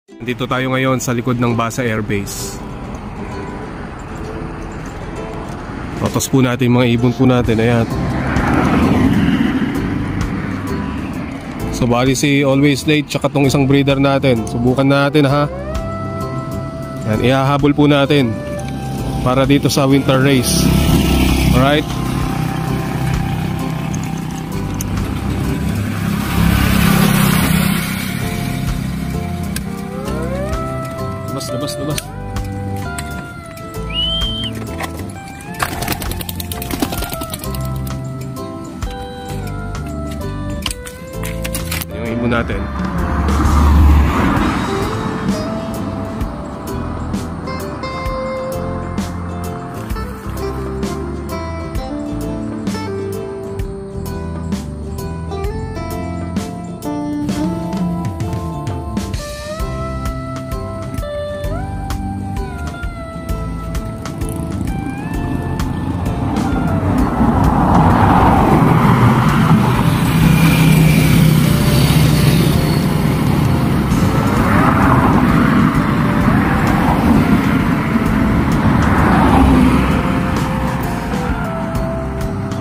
Dito tayo ngayon sa likod ng Basa Air Base. Totos po natin mga ibon po natin. Ayan. So bali si Always Late tsaka tong isang breeder natin. Subukan natin ha. Ayan, ihahabol po natin para dito sa winter race. Alright. Labas. Yung ibon natin.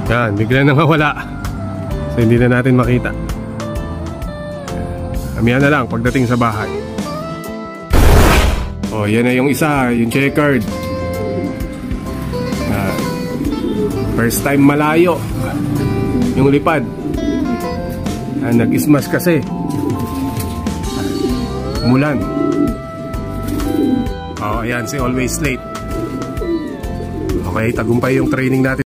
Yan, bigla nang nawala. So hindi na natin makita. Amihan na lang pagdating sa bahay. Oh, yan na yung isa, yung checkered. First time malayo yung lipad. Nag-smash kasi. Mulan. Oh, ayan si Always Late. Okay, tagumpay yung training natin.